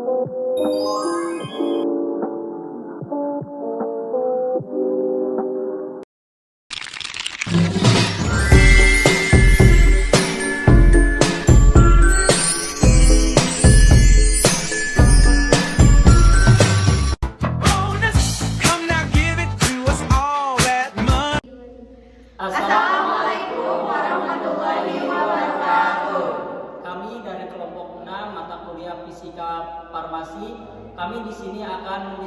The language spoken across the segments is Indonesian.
Assalamualaikum warahmatullahi wabarakatuh. Kami dari kelompok 6 mata kuliah Fisika Farmasi. Kami di sini akan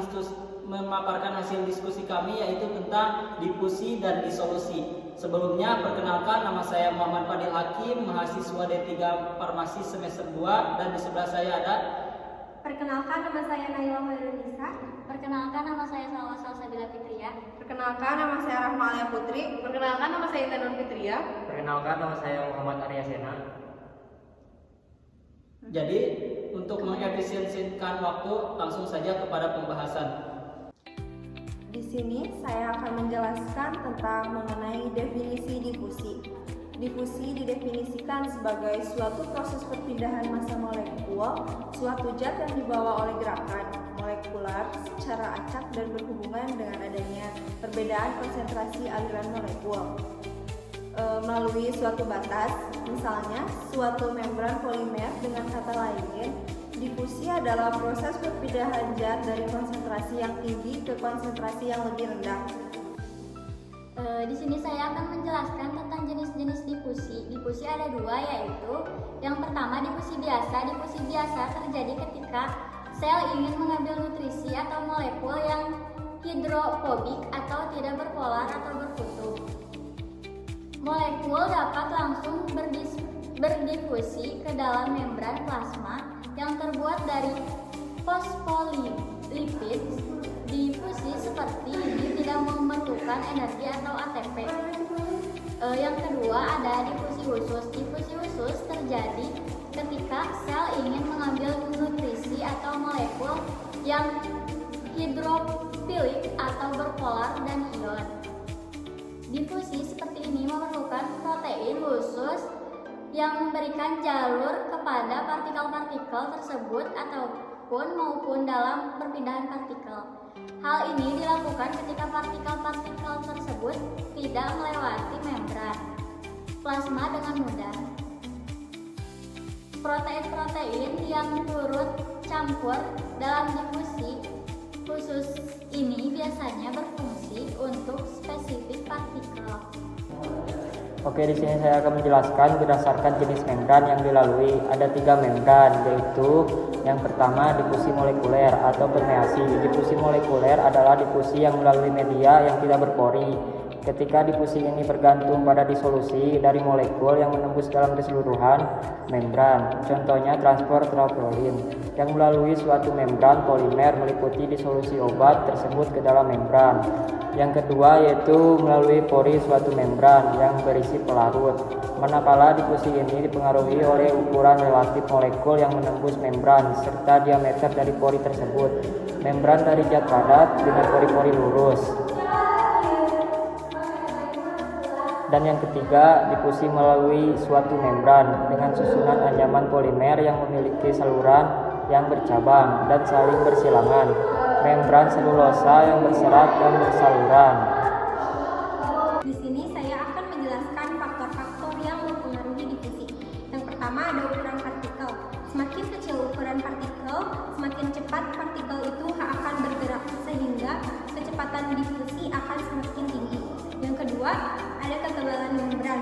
memaparkan hasil diskusi kami, yaitu tentang difusi dan disolusi. Sebelumnya, perkenalkan, nama saya Muhammad Fadil Hakim, mahasiswa D3 Farmasi semester 2, dan di sebelah saya ada. Perkenalkan, nama saya Naila Hoirunisa. Perkenalkan, nama saya Salwa Salsabila Fitria. Perkenalkan, nama saya Rahma Alia Putri. Perkenalkan, nama saya Intan Nur Fitria. Perkenalkan, nama saya Muhammad Arya Sena. Jadi, untuk mengefisiensikan waktu, langsung saja kepada pembahasan. Di sini saya akan menjelaskan tentang mengenai definisi difusi. Difusi didefinisikan sebagai suatu proses perpindahan massa molekul suatu zat yang dibawa oleh gerakan molekular secara acak dan berhubungan dengan adanya perbedaan konsentrasi aliran molekul melalui suatu batas, misalnya suatu membran polimer. Dengan kata lain, difusi adalah proses perpindahan zat dari konsentrasi yang tinggi ke konsentrasi yang lebih rendah. Di sini saya akan menjelaskan tentang jenis-jenis difusi. Difusi ada dua, yaitu yang pertama difusi biasa. Difusi biasa terjadi ketika sel ingin mengambil nutrisi atau molekul yang hidrofobik atau tidak berpolar atau berkutub. Molekul dapat langsung berdifusi ke dalam membran plasma yang terbuat dari fosfolipid. Difusi seperti ini tidak memerlukan energi atau ATP. Yang kedua ada difusi khusus. Difusi khusus terjadi ketika sel ingin mengambil nutrisi atau molekul yang hidrofilik atau berpolar dan ion. Difusi seperti ini memerlukan protein khusus yang memberikan jalur kepada partikel-partikel tersebut maupun dalam perpindahan partikel. Hal ini dilakukan ketika partikel-partikel tersebut tidak melewati membran plasma dengan mudah. Protein-protein yang turut campur dalam difusi khusus ini biasanya berfungsi untuk spesifik partikel. Oke, di sini saya akan menjelaskan berdasarkan jenis membran yang dilalui. Ada 3 membran, yaitu yang pertama difusi molekuler atau permeasi. Difusi molekuler adalah difusi yang melalui media yang tidak berpori. Ketika difusi ini bergantung pada disolusi dari molekul yang menembus dalam keseluruhan membran. Contohnya transport tropolin yang melalui suatu membran polimer meliputi disolusi obat tersebut ke dalam membran. Yang kedua yaitu melalui pori suatu membran yang berisi pelarut. Manakala difusi ini dipengaruhi oleh ukuran relatif molekul yang menembus membran serta diameter dari pori tersebut. Membran dari zat padat dengan pori-pori lurus. Dan yang ketiga, difusi melalui suatu membran dengan susunan anyaman polimer yang memiliki saluran yang bercabang dan saling bersilangan. Membran selulosa yang berserat dan bersaluran. Di sini saya akan menjelaskan faktor-faktor yang mempengaruhi difusi. Yang pertama ada ukuran partikel. Semakin kecil ukuran partikel, semakin cepat partikel itu akan bergerak sehingga kecepatan difusi akan semakin tinggi. Yang kedua, ada ketebalan membran.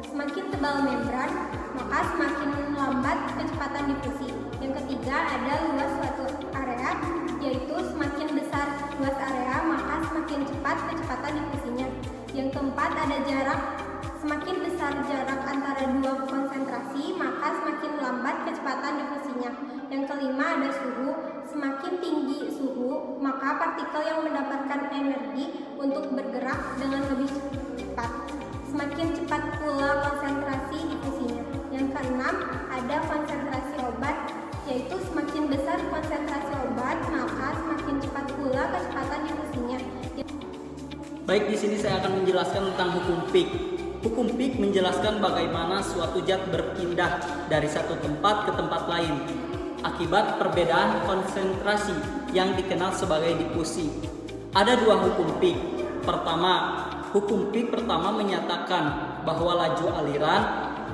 Semakin tebal membran, maka semakin lambat kecepatan difusi. Yang ketiga, ada luas suatu area, yaitu semakin besar luas area, maka semakin cepat kecepatan difusinya. Yang keempat, ada jarak. Semakin besar jarak antara dua konsentrasi, maka semakin lambat kecepatan difusinya. Yang kelima, ada suhu. Semakin tinggi suhu, maka partikel yang mendapatkan energi untuk bergerak dengan lebih cepat. Semakin cepat pula konsentrasi difusinya. Yang keenam, ada konsentrasi obat, yaitu semakin besar konsentrasi obat, maka semakin cepat pula kecepatan difusinya. Baik, di sini saya akan menjelaskan tentang hukum Fick. Hukum Fick menjelaskan bagaimana suatu zat berpindah dari satu tempat ke tempat lain. akibat perbedaan konsentrasi yang dikenal sebagai difusi. Ada dua hukum Fick. Pertama, hukum Fick pertama menyatakan bahwa laju aliran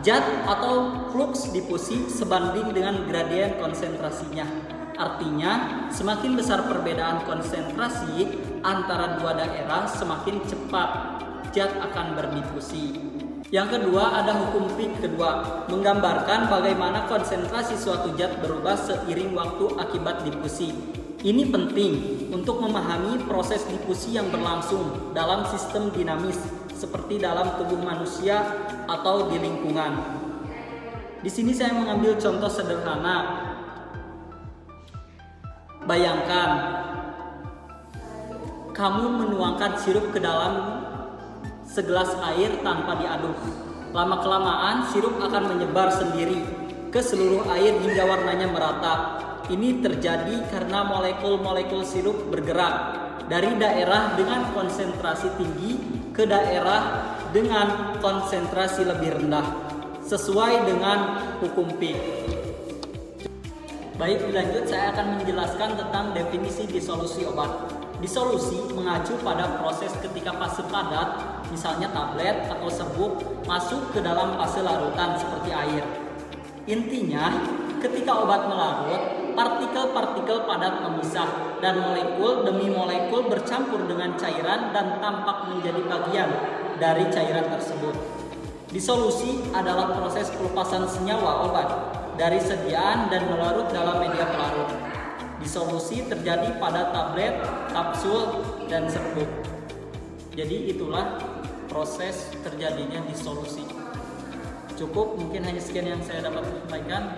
zat atau flux difusi sebanding dengan gradien konsentrasinya. Artinya, semakin besar perbedaan konsentrasi antara dua daerah, semakin cepat zat akan berdifusi. Yang kedua, ada hukum Fick kedua, menggambarkan bagaimana konsentrasi suatu zat berubah seiring waktu akibat difusi. Ini penting untuk memahami proses difusi yang berlangsung dalam sistem dinamis, seperti dalam tubuh manusia atau di lingkungan. Di sini saya mengambil contoh sederhana. Bayangkan, kamu menuangkan sirup ke dalam segelas air tanpa diaduk. Lama-kelamaan sirup akan menyebar sendiri ke seluruh air hingga warnanya merata. Ini terjadi karena molekul-molekul sirup bergerak dari daerah dengan konsentrasi tinggi ke daerah dengan konsentrasi lebih rendah, sesuai dengan hukum Fick. Baik, dilanjut saya akan menjelaskan tentang definisi disolusi obat. Disolusi mengacu pada proses ketika fase padat, misalnya tablet atau serbuk, masuk ke dalam fase larutan seperti air. Intinya, ketika obat melarut, partikel-partikel padat memisah dan molekul demi molekul bercampur dengan cairan dan tampak menjadi bagian dari cairan tersebut. Disolusi adalah proses pelepasan senyawa obat dari sediaan dan melarut dalam media pelarut. Disolusi terjadi pada tablet, kapsul, dan serbuk. Jadi itulah proses terjadinya disolusi. Cukup, mungkin hanya sekian yang saya dapat sampaikan.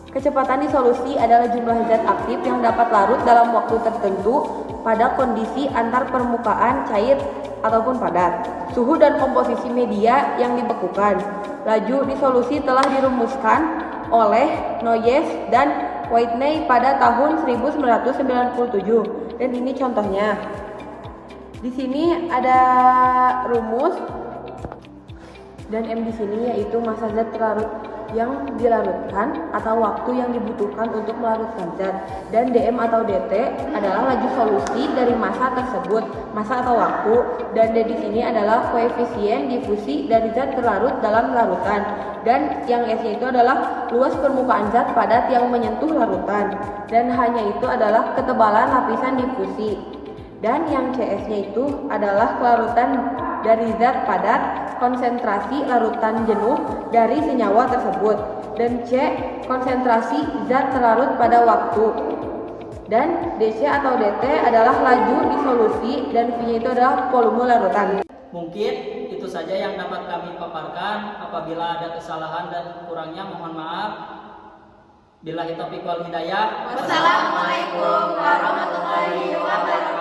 Kecepatan disolusi adalah jumlah zat aktif yang dapat larut dalam waktu tertentu pada kondisi antar permukaan cair ataupun padat, suhu dan komposisi media yang dibekukan. Laju disolusi telah dirumuskan oleh Noyes dan Whitney pada tahun 1997, dan ini contohnya. Di sini ada rumus, dan M di sini yaitu massa zat terlarut yang dilarutkan atau waktu yang dibutuhkan untuk melarutkan zat, dan dm atau dt adalah laju solusi dari massa tersebut, massa atau waktu, dan d di sini adalah koefisien difusi dari zat terlarut dalam larutan, dan yang s-nya itu adalah luas permukaan zat padat yang menyentuh larutan, dan hanya itu adalah ketebalan lapisan difusi, dan yang cs-nya itu adalah kelarutan dari zat padat, konsentrasi larutan jenuh dari senyawa tersebut, dan C konsentrasi zat terlarut pada waktu, dan DC atau DT adalah laju disolusi, dan V-nya itu adalah volume larutan. Mungkin itu saja yang dapat kami paparkan. Apabila ada kesalahan dan kurangnya mohon maaf. Billahi taufiq wal hidayah. Wassalamualaikum warahmatullahi wabarakatuh.